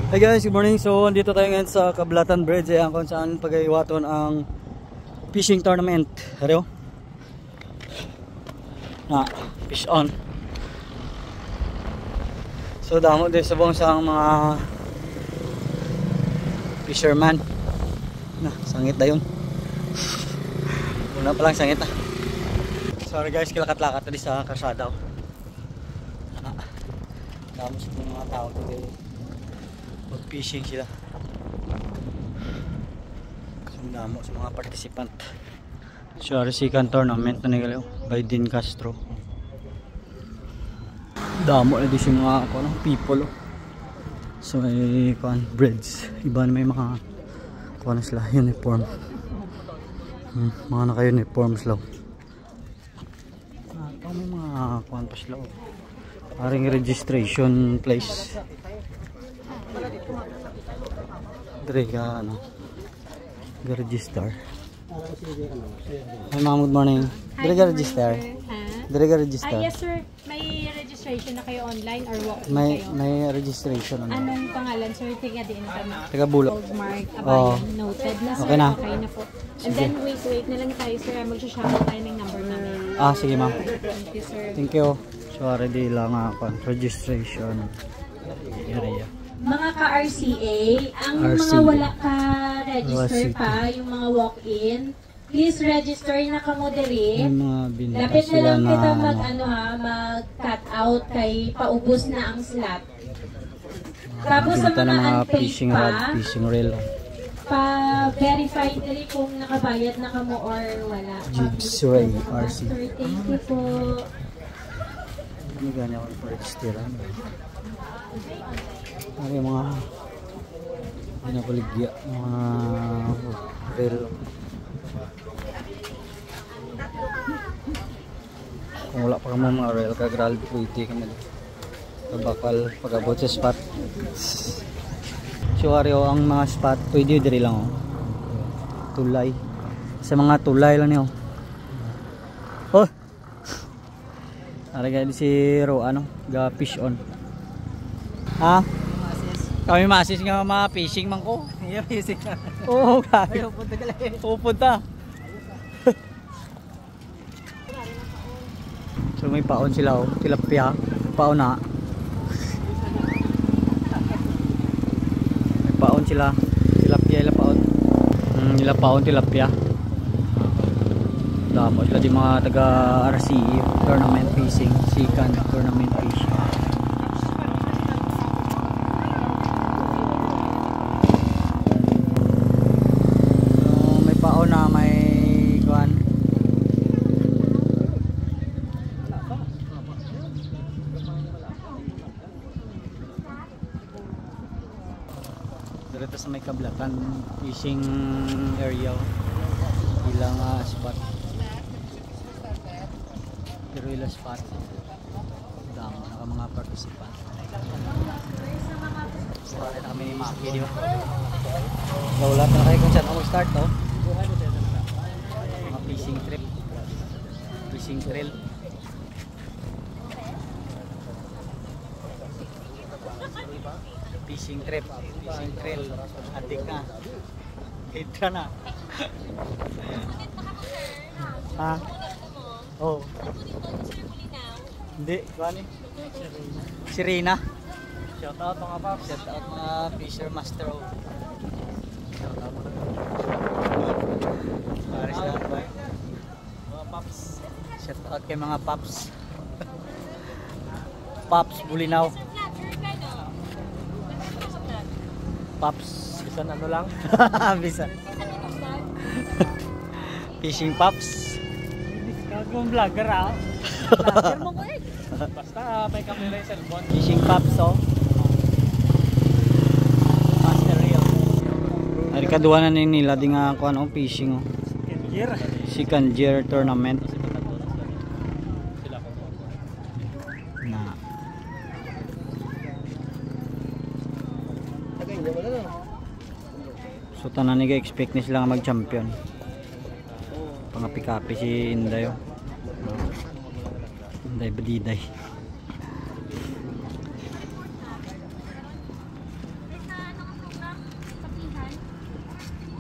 Hey guys, good morning. So, andito tayo ngayon sa Cablatan Bridge, ayan kung saan pag-iwaton ang fishing tournament. Hariyo? Fish on. So, damo din subong sa mga fisherman. Sangit na yun. Una pa lang sangit na. Sorry guys, kilakat-lakat tadi sa karsada. Damo sa mga tao today. Mag-fishing sila. Sundamo sa mga participant. So, second tournament na nagalaw by Dean Castro. Damo na din si mga people. So, may bridge. Iba na may mga sila, uniform. Mga naka-uniform sila. May mga pa sila. Paring registration place. Dire ka register. Hi ma'am, good morning. Dire ka register. Dire ka register. Yes sir, may registration na kayo online or walk may kayo? May registration. Anong pangalan sir? Tiga din kami. Taga Bulo. Goldmark, Abayan, noted na sir. Okay na. Okay na po. And then wait na lang tayo sir. Magsha-shoutout tayo ng number namin. Sige ma'am. Thank you sir. Thank you. So ready lang registration area. Mga ka-RCA, ang mga wala ka-register pa, yung mga walk-in, please register na kamo diri. Lapit na lang kita mag-cut out kay paubos na ang slot. Tapos sa mga fishing rod, fishing reel. Pa-verify diri kung nakabayad na kamo or wala. Jigs Ray, RC. Thank you po. Hindi ganyan ako pa-registeran. Yung mga pinapaligya, mga reel. Kung wala pa ka mga reel, kagral pwede ka na bakal pag-abot sa spot. So ang mga spot pwede diri lang tulay, sa mga tulay lang niyo. Aragay si Ro ga fish on. Kami ma-assist nga mga fishing man ko. Iya fishing. Oo, kaya pupunta ka lang. Pupunta. So may paon sila tilapia, paon na. May paon sila, tilapia ila paon. Ila paon tilapia. Damo sila di mga taga RCE tournament fishing, second tournament fishing. Dito sa may Cablatan fishing area ilang spot, pero ilang spot damo na mga participant. So ito kami ni Maki di ba? Wala na kayo kung saan ako start mga fishing trip, fishing trail. Fishing trip, fishing trail, adik na, hidra na. Oh. Hindi, kuha si Rina. Shout out mga paps, shout out mga fisher master. Shout out mga pares na ba? Mga paps. Shout out kay mga paps. Paps Bulinaw. Pops, bisan lang. Bisan. Fishing Pops. Kagong vlogger Vlogger mo ko basta may camera yung cellphone. Fishing Pops Master Reel. Ari kaduwa na nila di nga ako fishing second year tournament. So tanan niga expect ni sila mag-champion. Pangapi-kapi si Inday. Inday Badiday.